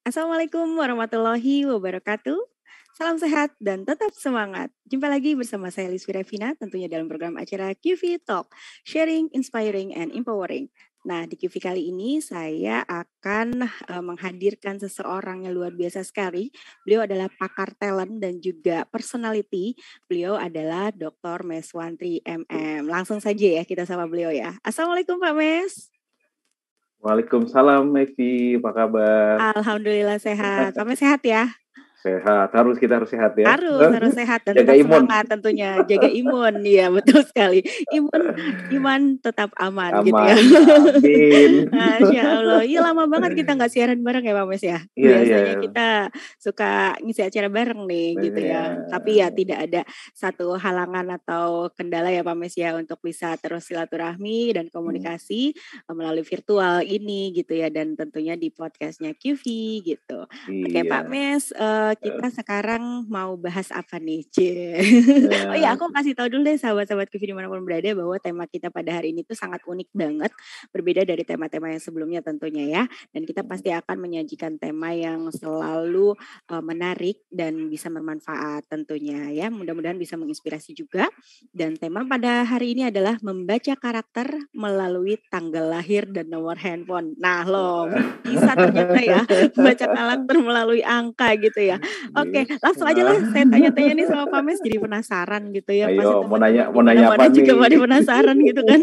Assalamualaikum warahmatullahi wabarakatuh. Salam sehat dan tetap semangat. Jumpa lagi bersama saya Lisvira Vina, tentunya dalam program acara QV Talk, Sharing, Inspiring, and Empowering. Nah, di QV kali ini saya akan menghadirkan seseorang yang luar biasa sekali. Beliau adalah pakar talent dan juga personality. Beliau adalah Dr. Meswantri MM. Langsung saja ya kita sama beliau ya. Assalamualaikum Pak Mes. Waalaikumsalam, Mevi. Apa kabar? Alhamdulillah sehat. Pak Mes sehat ya? Sehat. Kita harus sehat ya. Harus sehat dan Jaga tetap imun. semangat tentunya. Jaga imun, ya betul sekali. Iman tetap aman gitu ya. Amin. Masya Allah. Iya lama banget kita nggak siaran bareng ya Pak Mes ya. Biasanya kita suka ngisi acara bareng nih gitu ya. Tapi ya tidak ada satu halangan atau kendala ya Pak Mes ya untuk bisa terus silaturahmi dan komunikasi melalui virtual ini gitu ya. Dan tentunya di podcastnya QV gitu. Oke Pak Mes, kita sekarang mau bahas apa nih? Oh iya, aku kasih tahu dulu deh sahabat-sahabat QV dimanapun berada bahwa tema kita pada hari ini tuh sangat unik banget, berbeda dari tema-tema yang sebelumnya tentunya ya. Dan kita pasti akan menyajikan tema yang selalu menarik dan bisa bermanfaat tentunya ya. Mudah-mudahan bisa menginspirasi juga. Dan tema pada hari ini adalah membaca karakter melalui tanggal lahir dan nomor handphone. Nah loh, bisa ternyata ya membaca karakter melalui angka gitu ya. Oke, langsung aja lah saya tanya-tanya nih sama Pak Mes, jadi penasaran gitu ya. Ayo, pasti mau nanya mana apa juga nih? pada penasaran gitu kan.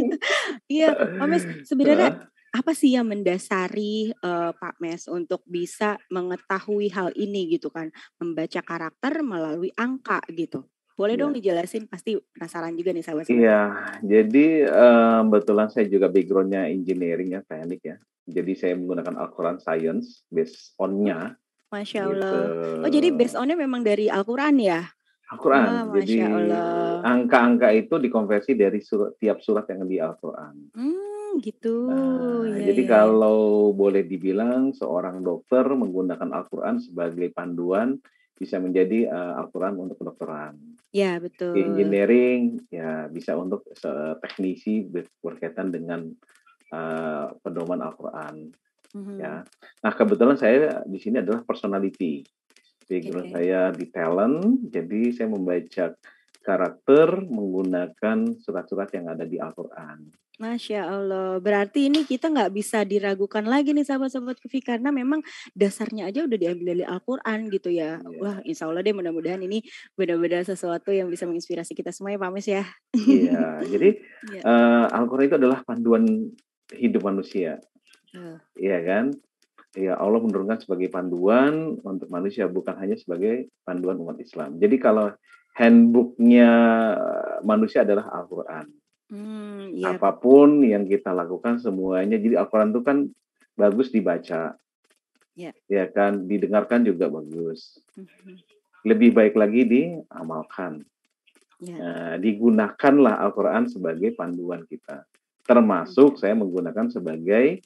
Iya, Pak Mes, sebenarnya apa sih yang mendasari Pak Mes untuk bisa mengetahui hal ini gitu kan, membaca karakter melalui angka gitu? Boleh dong dijelasin, pasti penasaran juga nih sahabat-sahabat. Iya, jadi kebetulan saya juga background-nya engineering ya, teknik ya. Jadi saya menggunakan Al-Quran Science based on-nya. Masya Allah. Gitu. Oh jadi based on-nya memang dari Al-Quran ya? Al-Quran. Jadi angka-angka itu dikonversi dari tiap surat yang di Al-Quran. Gitu. Jadi kalau boleh dibilang seorang dokter menggunakan Al-Quran sebagai panduan bisa menjadi Al-Quran untuk kedokteran. Ya betul. Di engineering ya bisa untuk teknisi berkaitan dengan pedoman Al-Quran. Ya. Nah kebetulan saya di sini adalah personality. Background saya di talent, jadi saya membaca karakter menggunakan surat-surat yang ada di Al-Quran. Masya Allah, berarti ini kita nggak bisa diragukan lagi nih sahabat-sahabat QV karena memang dasarnya aja udah diambil dari Al-Quran gitu ya. Wah insya Allah deh mudah-mudahan ini benar-benar sesuatu yang bisa menginspirasi kita semua ya Pak Mes ya. Iya, jadi Al-Quran itu adalah panduan hidup manusia. Iya kan? Ya Allah menurunkan sebagai panduan untuk manusia, bukan hanya sebagai panduan umat Islam. Jadi kalau handbooknya manusia adalah Al-Quran. Apapun yang kita lakukan semuanya, jadi Al-Quran itu kan bagus dibaca, ya kan, didengarkan juga bagus. Lebih baik lagi diamalkan. Digunakanlah Al-Quran sebagai panduan kita. Termasuk saya menggunakan sebagai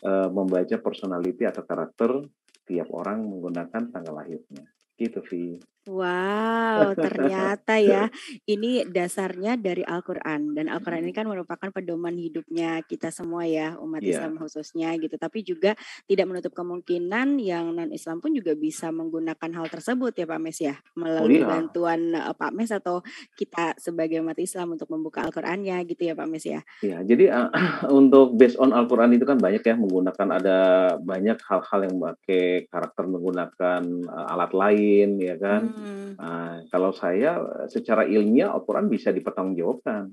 membaca personality atau karakter tiap orang menggunakan tanggal lahirnya. Gitu, Vi. Wow, ternyata ya ini dasarnya dari Al-Quran dan Al-Quran ini kan merupakan pedoman hidupnya kita semua ya umat Islam khususnya gitu. Tapi juga tidak menutup kemungkinan yang non-Islam pun juga bisa menggunakan hal tersebut ya Pak Mes ya melalui bantuan Pak Mes atau kita sebagai umat Islam untuk membuka Al-Qurannya gitu ya Pak Mes ya. Iya, jadi untuk based on Al-Quran itu kan banyak ya menggunakan ada banyak hal-hal yang pakai karakter menggunakan alat lain ya kan. Kalau saya secara ilmiah Al-Quran bisa dipertanggungjawabkan.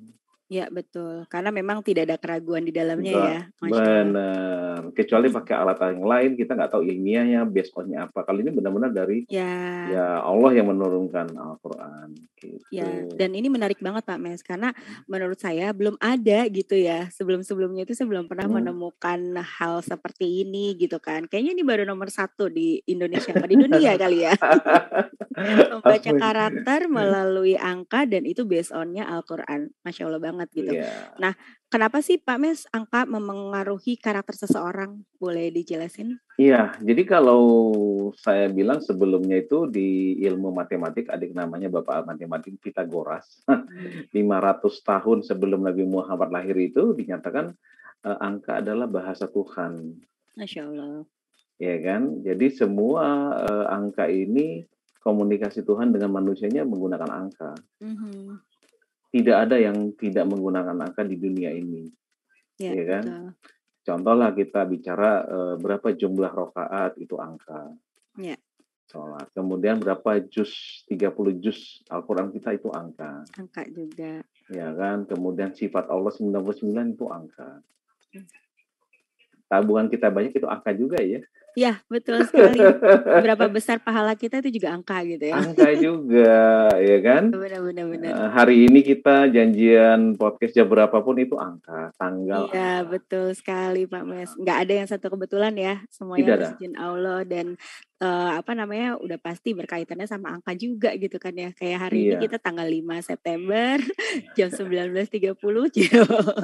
Ya betul, karena memang tidak ada keraguan di dalamnya ya. Benar, kecuali pakai alat yang lain kita nggak tahu ilmiahnya, based on-nya apa. Kalau ini benar-benar dari ya Allah yang menurunkan Al-Quran. Gitu. Ya, dan ini menarik banget Pak Mes, karena menurut saya belum ada gitu ya. Sebelum-sebelumnya itu saya belum pernah menemukan hal seperti ini gitu kan. Kayaknya ini baru nomor 1 di Indonesia, di dunia kali ya. Membaca karakter melalui angka dan itu based on-nya Al-Quran. Masya Allah banget gitu. Nah, kenapa sih Pak Mes angka memengaruhi karakter seseorang? Boleh dijelasin? Iya, jadi kalau saya bilang sebelumnya itu di ilmu matematik, adik namanya Bapak Matematik Pythagoras, 500 tahun sebelum Nabi Muhammad lahir itu dinyatakan angka adalah bahasa Tuhan. Masya Allah. Ya kan? Jadi semua angka ini komunikasi Tuhan dengan manusianya menggunakan angka. Tidak ada yang tidak menggunakan angka di dunia ini. Ya kan? Betul. Contohlah kita bicara berapa jumlah rakaat itu angka. Ya. Sholat. Kemudian berapa juz, 30 juz Al-Quran kita itu angka. Angka juga. Ya kan? Kemudian sifat Allah 99 itu angka. Tabungan kita banyak itu angka juga ya. Ya, betul sekali. Berapa besar pahala kita itu juga angka gitu ya. Angka juga, ya kan? Benar. Hari ini kita janjian podcast jam berapapun itu angka, tanggal. Iya, angka. Betul sekali Pak Mes. Nggak ada yang satu kebetulan ya. Semuanya izin Allah dan udah pasti berkaitannya sama angka juga gitu kan ya. Kayak hari ini kita tanggal 5 September jam 19.30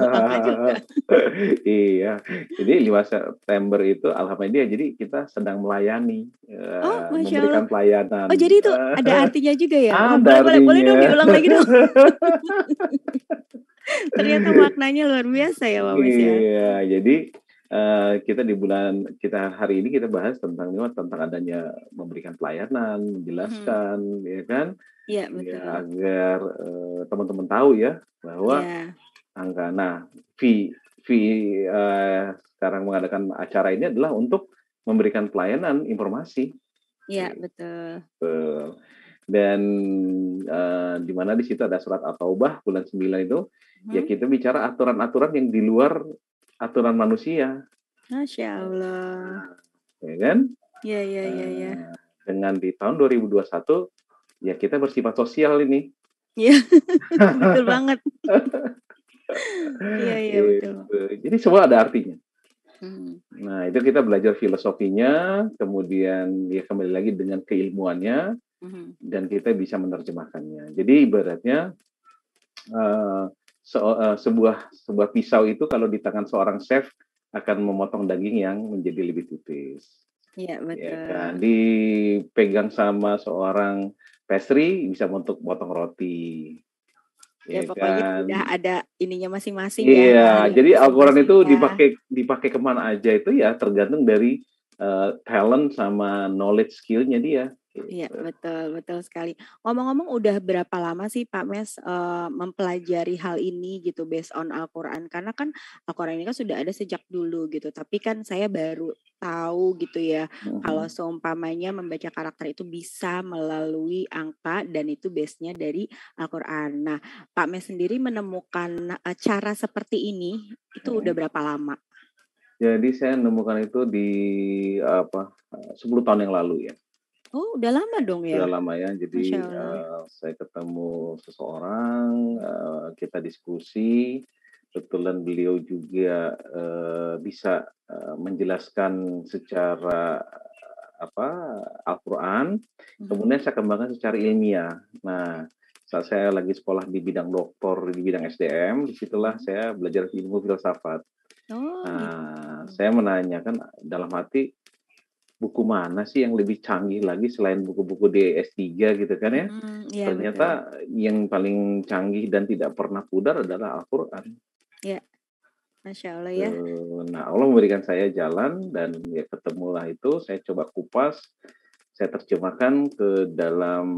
angka juga. Iya. Jadi 5 September itu alhamdulillah jadi kita sedang melayani, memberikan pelayanan. Oh, jadi itu ada artinya juga ya? Boleh dong diulang lagi dong. Ternyata maknanya luar biasa ya Pak Mes ya. Iya, jadi kita hari ini kita bahas tentang adanya memberikan pelayanan, menjelaskan, ya kan? Iya, betul. Ya, agar teman-teman tahu ya bahwa angka. Nah, sekarang mengadakan acara ini adalah untuk memberikan pelayanan informasi. Iya, betul. Dan di mana di situ ada surat At-Taubah bulan 9 itu, ya kita bicara aturan-aturan yang di luar aturan manusia. Masya Allah. Ya kan? Iya. Dengan di tahun 2021, ya kita bersifat sosial ini. Iya, betul banget. Iya, betul. Jadi semua ada artinya. Nah, itu kita belajar filosofinya, kemudian ya kembali lagi dengan keilmuannya, dan kita bisa menerjemahkannya. Jadi ibaratnya sebuah pisau itu kalau di tangan seorang chef akan memotong daging yang menjadi lebih tipis. Iya, betul. Ya kan? Dipegang sama seorang pastry bisa untuk potong roti. Ya pokoknya udah ada ininya masing-masing ya. Iya, jadi Al-Quran itu dipakai kemana aja itu ya tergantung dari talent sama knowledge skill-nya dia. Iya, betul sekali. Ngomong-ngomong udah berapa lama sih Pak Mes mempelajari hal ini gitu based on Al-Quran? Karena kan Al-Quran ini kan sudah ada sejak dulu gitu. Tapi kan saya baru tahu gitu ya kalau seumpamanya membaca karakter itu bisa melalui angka dan itu base-nya dari Al-Quran. Nah, Pak Mes sendiri menemukan cara seperti ini itu udah berapa lama? Jadi saya menemukan itu di 10 tahun yang lalu ya. Oh, udah lama dong ya? Udah lama ya. Jadi saya ketemu seseorang, kita diskusi. Kebetulan beliau juga bisa menjelaskan secara Al-Quran. Kemudian saya kembangkan secara ilmiah. Nah, saat saya lagi sekolah di bidang doktor, di bidang SDM, disitulah saya belajar ilmu filsafat. Saya menanyakan dalam hati, buku mana sih yang lebih canggih lagi selain buku-buku di S3 gitu kan ya. Ternyata yang paling canggih dan tidak pernah pudar adalah Al-Quran. Ya, Masya Allah ya. Nah, Allah memberikan saya jalan dan ya ketemulah itu, saya coba kupas, saya terjemahkan ke dalam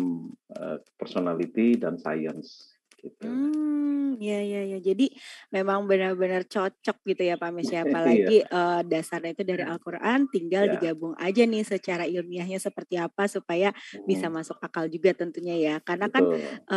personality dan science. Gitu. Ya. Jadi memang benar-benar cocok gitu ya Pak Mes ya. Apalagi dasarnya itu dari Al-Quran, tinggal digabung aja nih secara ilmiahnya seperti apa supaya bisa masuk akal juga tentunya ya. Karena kan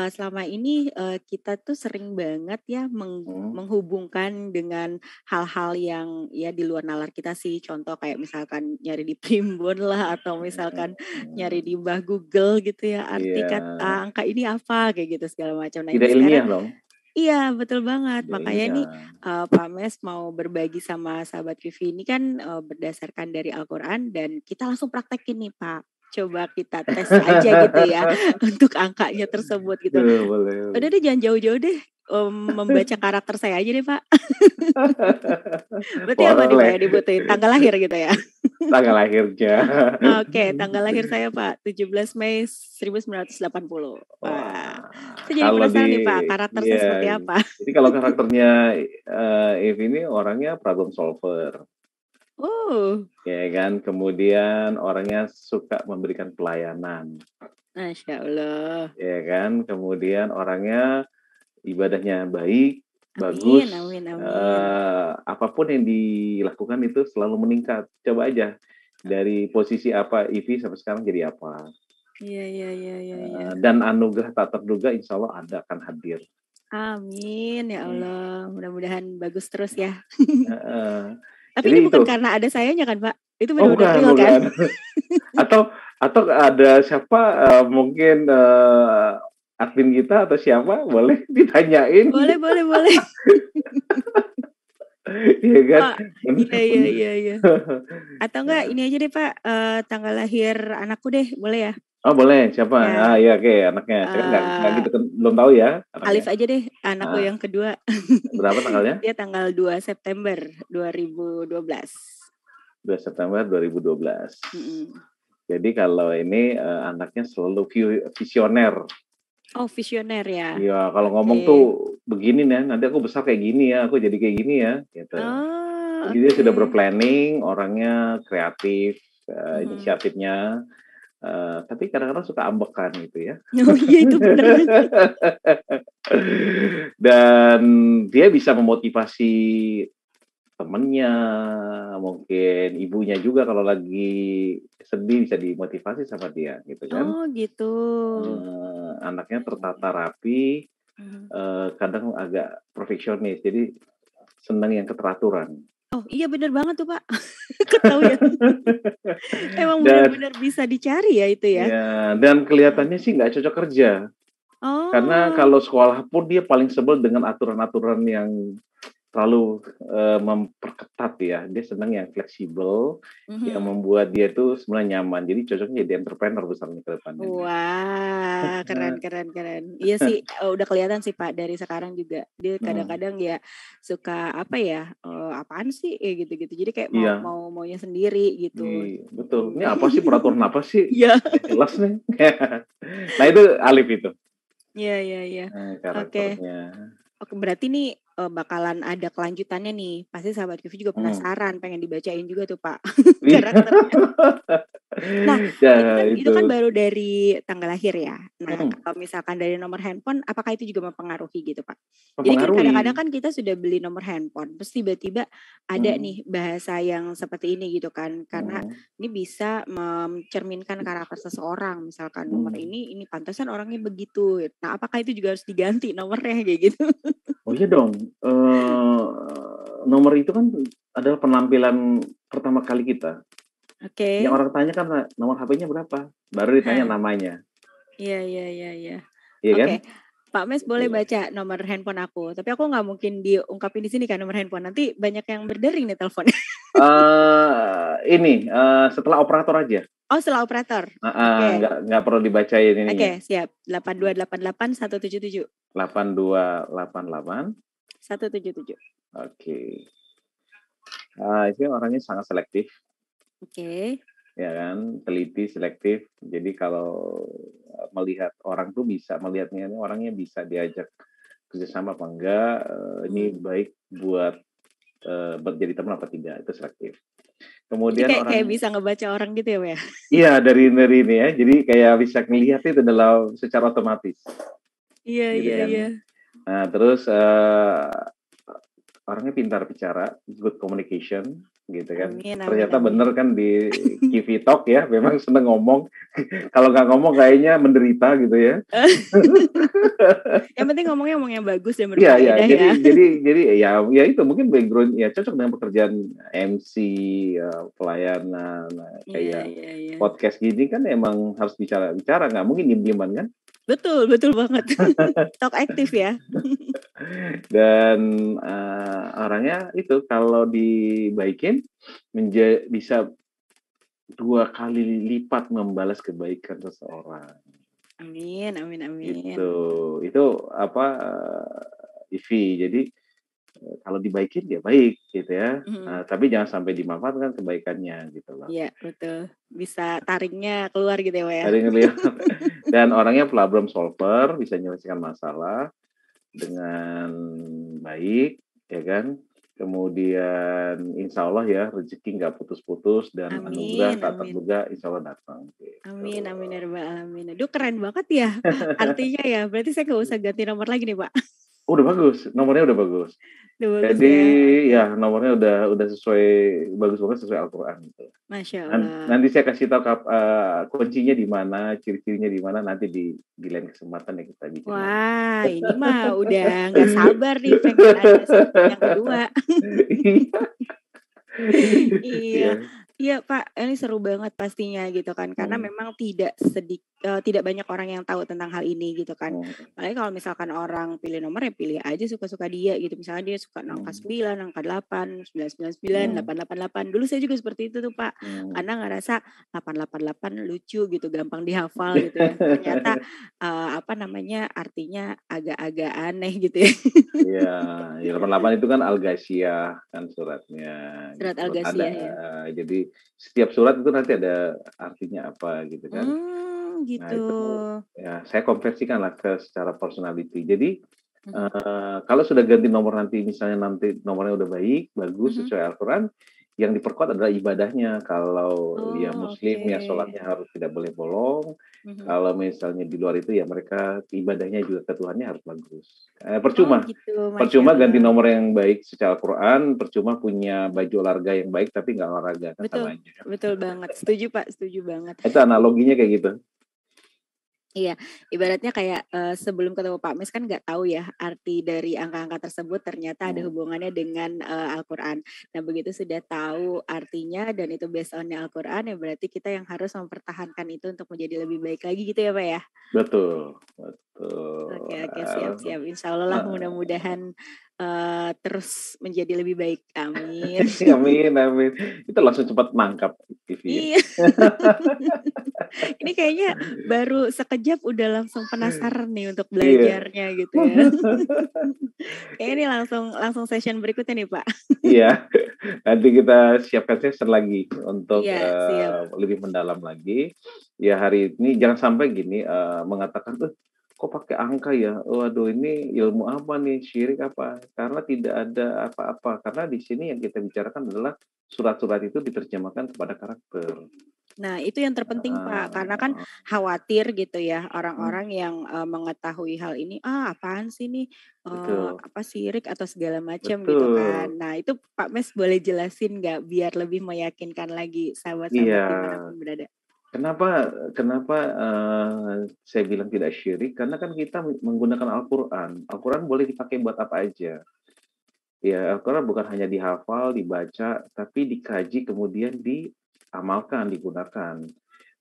selama ini kita tuh sering banget ya menghubungkan dengan hal-hal yang ya di luar nalar kita sih. Contoh kayak misalkan nyari di Primbon lah atau misalkan nyari di Mbah Google gitu ya. Arti kata angka ini apa kayak gitu segala macam. Nah, tidak ilmiah dong. Iya, betul banget. Makanya nih Pak Mes mau berbagi sama sahabat Vivi ini kan berdasarkan dari Al-Quran dan kita langsung praktekin nih Pak. Coba kita tes aja gitu ya untuk angkanya tersebut gitu. Boleh. Udah deh jangan jauh-jauh deh membaca karakter saya aja deh Pak. Berarti apa nih Pak ya dibutuhin? Tanggal lahir gitu ya? Tanggal lahirnya. Oke, tanggal lahir saya Pak, 17 Mei 1980. Wah, saya jadi Kalau penasaran nih Pak, karakter saya ya, seperti apa? jadi kalau karakternya Eve ini orangnya problem solver. Oh. Ya kan, kemudian orangnya suka memberikan pelayanan. Masya Allah. Ya kan, kemudian orangnya ibadahnya baik, bagus. Amin. Apapun yang dilakukan itu selalu meningkat. Coba aja dari posisi apa Ivi sampai sekarang jadi apa. Iya. Dan anugerah tak terduga insya Allah akan hadir. Amin ya Allah. Mudah-mudahan bagus terus ya. Tapi Jadi ini bukan itu. karena ada sayanya kan Pak? Itu Bukan, benar-benar real kan? atau ada siapa mungkin admin kita atau siapa boleh ditanyain? Boleh. Iya kan? Iya. Atau enggak ini aja deh Pak, tanggal lahir anakku deh, boleh ya? Oh boleh, siapa? Ya. Iya oke, anaknya. Saya kan nggak gitu, belum tahu ya. Anaknya. Alif aja deh, anakku yang kedua. Berapa tanggalnya? Dia tanggal 2 September 2012. 2 September 2012. Jadi kalau ini anaknya selalu visioner. Oh visioner ya? Iya, kalau ngomong tuh begini nih, nanti aku besar kayak gini ya, aku jadi kayak gini ya, gitu. Jadi dia sudah berplanning, orangnya kreatif, inisiatifnya. Tapi kadang-kadang suka ambekan gitu ya. Oh iya itu benar. Dan dia bisa memotivasi temennya, mungkin ibunya juga kalau lagi sedih bisa dimotivasi sama dia gitu kan. Oh gitu. Anaknya tertata rapi, kadang agak perfeksionis, jadi senang yang keteraturan. Oh iya benar banget tuh Pak. Ketahuan. Emang benar-benar bisa dicari ya itu ya. Ya, dan kelihatannya sih nggak cocok kerja. Karena kalau sekolah pun dia paling sebel dengan aturan-aturan yang terlalu memperketat ya. Dia senang yang fleksibel, yang membuat dia tuh sebenarnya nyaman. Jadi cocoknya jadi entrepreneur besarnya ke depannya. Wah, keren. Iya sih, udah kelihatan sih Pak dari sekarang juga. Dia kadang-kadang ya suka apa ya, apaan sih gitu-gitu. Jadi kayak maunya sendiri gitu. Betul. Ini apa sih peraturan apa sih? Iya. Jelas nih. Nah itu Alif itu. Iya. Karakternya. Oke, berarti nih bakalan ada kelanjutannya nih. Pasti sahabat Kivi juga penasaran, pengen dibacain juga tuh Pak karakternya. Nah, itu kan baru dari tanggal lahir ya. Nah, kalau misalkan dari nomor handphone, apakah itu juga mempengaruhi gitu Pak? Jadi kan kadang-kadang kan kita sudah beli nomor handphone, terus tiba-tiba ada nih bahasa yang seperti ini gitu kan. Karena ini bisa mencerminkan karakter seseorang. Misalkan nomor ini pantasan orangnya begitu. Nah, apakah itu juga harus diganti nomornya kayak gitu? Oh iya dong. Nomor itu kan adalah penampilan pertama kali kita. Oke. Yang orang tanya kan nomor HP-nya berapa, baru ditanya namanya. Iya. Iya Oke, kan? Pak Mes boleh baca nomor handphone aku, tapi aku nggak mungkin diungkapin di sini kan nomor handphone. Nanti banyak yang berdering nih telepon. Ini setelah operator aja. Oh setelah operator. Nggak perlu dibacain ini. Oke, siap. 8288 177. 8288 177. Oke. Ini orangnya sangat selektif. Oke. Ya kan, teliti, selektif. Jadi kalau melihat orang tuh bisa melihatnya ini orangnya bisa diajak kerjasama apa enggak, ini baik buat jadi teman apa tidak, itu selektif. Kemudian jadi kayak bisa ngebaca orang gitu ya, Pak? Iya, dari ini ya. Jadi kayak bisa ngelihat itu secara otomatis. Iya. Nah, terus orangnya pintar bicara, good communication, gitu kan. Ternyata bener kan di Kivi Talk ya, memang seneng ngomong. Kalau nggak ngomong kayaknya menderita gitu ya. Yang penting ngomong yang bagus dan berfaedah ya. Jadi ya itu mungkin background ya cocok dengan pekerjaan MC, pelayanan, kayak podcast gini kan emang harus bicara, nggak mungkin diem-dieman kan. Betul banget. Talk aktif ya. Dan orangnya itu kalau dibaikin bisa 2 kali lipat membalas kebaikan seseorang. Amin. Itu apa Ivi. Jadi kalau dibaikin ya baik gitu ya. Tapi jangan sampai dimanfaatkan kebaikannya gitu loh. Iya, betul. Bisa taringnya keluar gitu ya, Pak ya. Taring keluar. Dan orangnya problem solver, bisa menyelesaikan masalah dengan baik, ya kan? Kemudian insya Allah ya rezeki nggak putus-putus dan anugerah tak terduga insya Allah datang. Gitu. Amin, amin ya rabbal alamin. Aduh keren banget ya artinya ya. Berarti saya nggak usah ganti nomor lagi nih Pak. Udah bagus, nomornya udah bagus. Jadi ya nomornya udah sesuai, bagus banget sesuai Al-Quran gitu. Masya Allah. Nanti saya kasih tahu kuncinya di mana, ciri-cirinya di mana, nanti di lain kesempatan ya kita bikin. Wah, ini mah udah nggak sabar nih pengen ada yang kedua. Iya. Iya Pak, ini seru banget pastinya gitu kan, karena memang tidak banyak orang yang tahu tentang hal ini gitu kan. Apalagi kalau misalkan orang pilih nomor ya pilih aja suka-suka dia gitu. Misalnya dia suka angka 9, angka 8, 999, 888. Dulu saya juga seperti itu tuh Pak, karena ngerasa 888 lucu gitu, gampang dihafal gitu ya. Ternyata artinya agak-agak aneh gitu ya. Iya, 88 itu kan Al-Ghasyiyah kan suratnya. Surat Al-Ghasyiyah ya. Jadi setiap surat itu nanti ada artinya apa gitu kan. Gitu. Nah itu ya saya konversikan lah ke secara personality. Jadi kalau sudah ganti nomor nanti nomornya udah baik, bagus sesuai Al-Quran, yang diperkuat adalah ibadahnya. Kalau ya Muslim ya sholatnya harus tidak boleh bolong. Kalau misalnya di luar itu ya mereka ibadahnya juga ke Tuhannya harus bagus. Percuma ganti nomor yang baik secara Al-Quran, percuma punya baju olahraga yang baik tapi nggak olahraga kan sama aja. Betul banget, setuju Pak, setuju banget. Itu analoginya kayak gitu. Iya, ibaratnya kayak sebelum ketemu Pak Mes kan nggak tahu ya arti dari angka-angka tersebut ternyata ada hubungannya dengan Al-Quran. Nah begitu sudah tahu artinya dan itu based on Al-Quran ya berarti kita yang harus mempertahankan itu untuk menjadi lebih baik lagi gitu ya Pak ya? Betul. Oke, siap. Insya Allah lah mudah-mudahan terus menjadi lebih baik. Amin. Amin. Itu langsung cepat nangkap TV. Iya. Ini kayaknya baru sekejap udah langsung penasaran nih untuk belajarnya gitu ya. Kayaknya ini langsung session berikutnya nih Pak. Iya, nanti kita siapkan session lagi untuk lebih mendalam lagi. Ya hari ini jangan sampai gini mengatakan kok pakai angka ya? Waduh ini ilmu apa nih? Syirik apa? Karena tidak ada apa-apa. Karena di sini yang kita bicarakan adalah surat-surat itu diterjemahkan kepada karakter. Nah itu yang terpenting Pak, karena kan khawatir gitu ya orang-orang yang mengetahui hal ini, apaan sih nih, apa syirik atau segala macam gitu kan. Nah itu Pak Mes boleh jelasin nggak biar lebih meyakinkan lagi sahabat-sahabat dimanapun berada. Kenapa saya bilang tidak syirik? Karena kan kita menggunakan Al-Quran. Al-Quran boleh dipakai buat apa aja. Ya, Al-Quran bukan hanya dihafal, dibaca, tapi dikaji kemudian diamalkan, digunakan.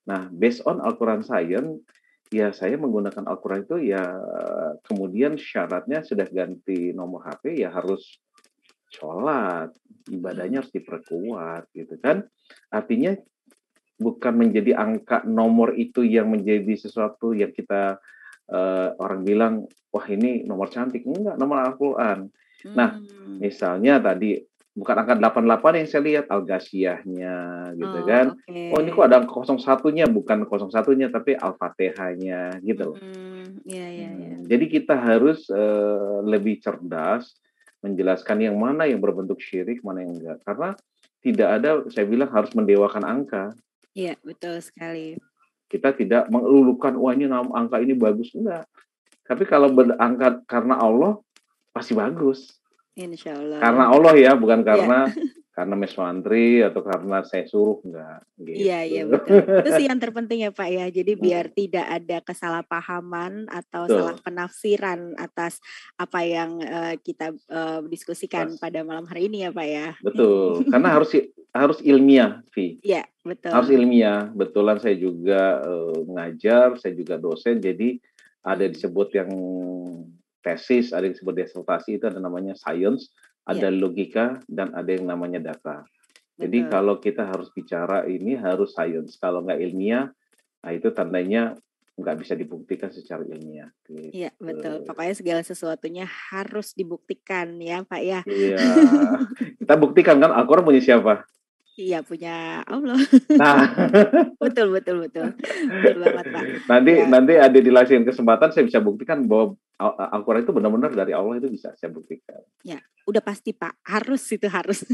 Nah, based on Al-Quran Science, ya saya menggunakan Al-Quran itu ya kemudian syaratnya sudah ganti nomor HP ya harus sholat, ibadahnya harus diperkuat gitu kan. Artinya bukan menjadi angka nomor itu yang menjadi sesuatu yang kita orang bilang wah ini nomor cantik, enggak, nomor Al-Quran. Nah misalnya tadi bukan angka 88 yang saya lihat Al-Ghasyiyahnya gitu kan. Oh ini kok ada 01-nya, bukan 01-nya tapi Al-Fatihahnya gitu loh. Jadi kita harus lebih cerdas menjelaskan yang mana yang berbentuk syirik, mana yang enggak. Karena tidak ada, saya bilang harus mendewakan angka. Iya, betul sekali. Kita tidak melulukan, wah ini angka ini bagus, enggak. Tapi kalau berangkat karena Allah, pasti bagus. Insya Allah. Karena Allah ya, bukan karena Mes Mantri atau karena saya suruh, enggak. Gitu. Iya, betul. Itu sih yang terpenting ya Pak ya. Jadi biar tidak ada kesalahpahaman atau salah penafsiran atas apa yang kita diskusikan pada malam hari ini ya Pak ya. Betul, karena harus ilmiah, Vi. Iya, betul. Harus ilmiah. Betulan saya juga ngajar, saya juga dosen, jadi ada disebut yang tesis, ada yang disebut disertasi, itu ada namanya science, ada logika, dan ada yang namanya data. Jadi kalau kita harus bicara ini harus science. Kalau nggak ilmiah, nah itu tandanya nggak bisa dibuktikan secara ilmiah. Iya, betul. Pokoknya segala sesuatunya harus dibuktikan ya Pak ya. Iya, kita buktikan kan Al-Quran punya siapa? Iya, punya Allah. Nah, betul. Betul banget Pak. Nanti ada di lain kesempatan saya bisa buktikan bahwa Al-Quran itu benar-benar dari Allah, itu bisa saya buktikan. Ya, udah pasti Pak, harus. Harus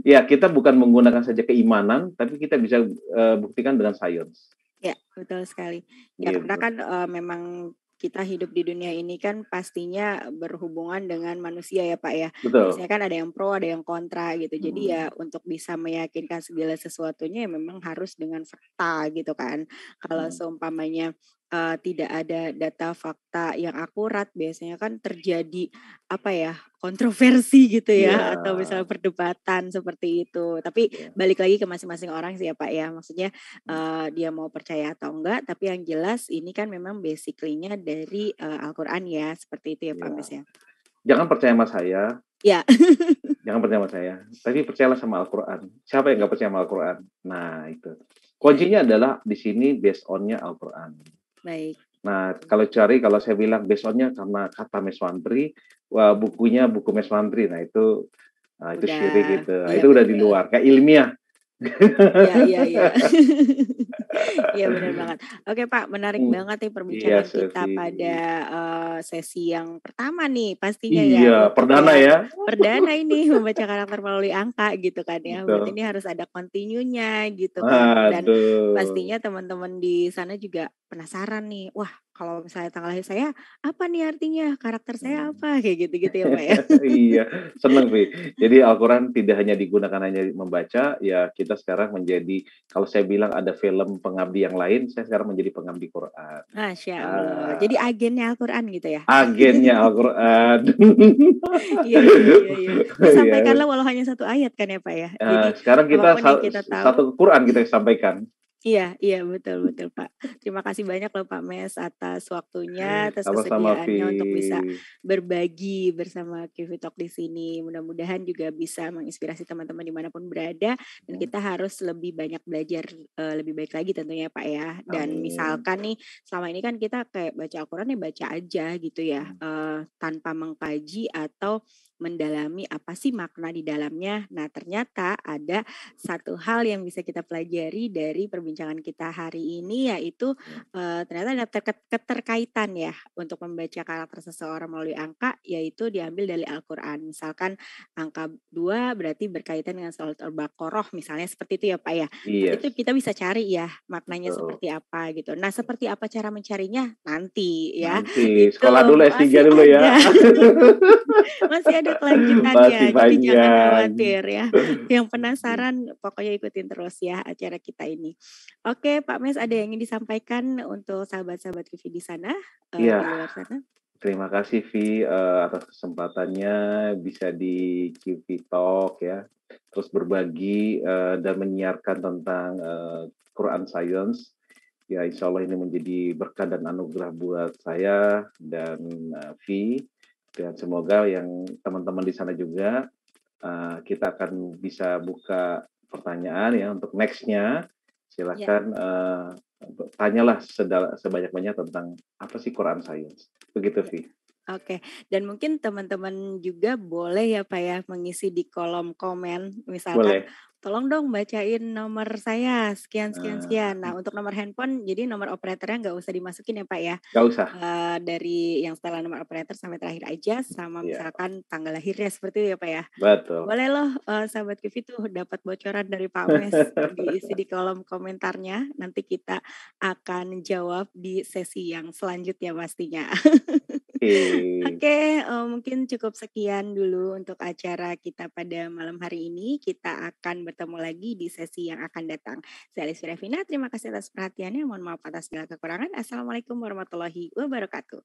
ya, kita bukan menggunakan saja keimanan, tapi kita bisa buktikan dengan sains. Ya, betul sekali. Ya, gitu. karena kan memang kita hidup di dunia ini kan pastinya berhubungan dengan manusia ya Pak ya. Betul. Biasanya kan ada yang pro, ada yang kontra gitu. Jadi ya untuk bisa meyakinkan segala sesuatunya ya memang harus dengan fakta gitu kan. Kalau seumpamanya tidak ada data fakta yang akurat, biasanya kan terjadi kontroversi gitu ya, atau misalnya perdebatan seperti itu. Tapi balik lagi ke masing-masing orang sih ya Pak ya. Maksudnya dia mau percaya atau enggak, tapi yang jelas ini kan memang basically-nya dari Al-Quran ya, seperti itu ya Pak Mes ya. Jangan percaya sama saya. Ya. Jangan percaya sama saya, tapi percayalah sama Al-Quran. Siapa yang nggak percaya sama Al-Quran? Nah, itu. Kuncinya adalah di sini based on-nya Al-Quran. Baik. Nah, kalau saya bilang based on-nya karena kata Meswantri, buku Meswantri, nah itu syirik gitu. Ya, itu udah di luar, kayak ilmiah. Iya. Iya benar banget. Oke Pak, menarik banget nih perbincangan kita pada sesi yang pertama nih pastinya ya. Iya, perdana ya. Perdana ini membaca karakter melalui angka gitu kan ya. Berarti ini harus ada continue-nya gitu kan. Dan pastinya teman-teman di sana juga penasaran nih. Wah, kalau misalnya tanggal lahir saya apa nih artinya? Karakter saya apa? Kayak gitu-gitu ya Pak ya. Iya, seneng Vi. Jadi Al-Quran tidak hanya digunakan hanya membaca, ya kita sekarang menjadi, kalau saya bilang ada film pengabdi yang lain, saya sekarang menjadi pengabdi Quran. Masya Allah. Jadi agennya Al-Quran gitu ya? Agennya Al-Quran. Iya. Disampaikanlah walau hanya satu ayat kan ya Pak ya. Jadi sekarang kita satu Quran kita sampaikan. Iya, betul Pak. Terima kasih banyak loh Pak Mes atas waktunya, atas kesediaannya untuk bisa berbagi bersama QV Talk di sini. Mudah-mudahan juga bisa menginspirasi teman-teman dimanapun berada, dan kita harus lebih banyak belajar lebih baik lagi tentunya Pak ya. Dan misalkan nih selama ini kan kita kayak baca Al-Quran ya baca aja gitu ya, tanpa mengkaji atau mendalami apa sih makna di dalamnya. Nah, ternyata ada satu hal yang bisa kita pelajari dari perbincangan kita hari ini, yaitu ternyata ada keterkaitan ya untuk membaca karakter seseorang melalui angka, yaitu diambil dari Al-Quran. Misalkan angka 2 berarti berkaitan dengan surat Al-Baqarah misalnya, seperti itu ya Pak ya. Nanti itu kita bisa cari ya maknanya seperti apa gitu. Nah, seperti apa cara mencarinya nanti ya. Nanti sekolah dulu, S3 dulu ya. Masih ada kelanjutannya, jadi jangan khawatir ya. Yang penasaran pokoknya ikutin terus ya acara kita ini. Oke Pak Mes, ada yang ingin disampaikan untuk sahabat-sahabat QV di sana, di luar sana? Terima kasih Vi atas kesempatannya bisa di QV Talk ya, terus berbagi dan menyiarkan tentang Quran Science. Ya, insya Allah ini menjadi berkah dan anugerah buat saya dan Vi. Dan semoga yang teman-teman di sana juga kita akan bisa buka pertanyaan ya untuk next-nya. Silakan tanyalah sebanyak-banyak tentang apa sih Quran Science. Begitu Vi. Oke, dan mungkin teman-teman juga boleh ya Pak ya mengisi di kolom komen, misalkan tolong dong bacain nomor saya sekian. Nah, untuk nomor handphone jadi nomor operatornya nggak usah dimasukin ya Pak ya. Nggak usah. Dari yang setelah nomor operator sampai terakhir aja, sama misalkan tanggal lahirnya seperti itu ya Pak ya. Betul. Boleh loh sahabat QV tuh dapat bocoran dari Pak Mes, diisi di kolom komentarnya. Nanti kita akan jawab di sesi yang selanjutnya pastinya. Oke, mungkin cukup sekian dulu untuk acara kita pada malam hari ini. Kita akan bertemu lagi di sesi yang akan datang. Saya Alicia Revina, terima kasih atas perhatiannya. Mohon maaf atas segala kekurangan. Assalamualaikum warahmatullahi wabarakatuh.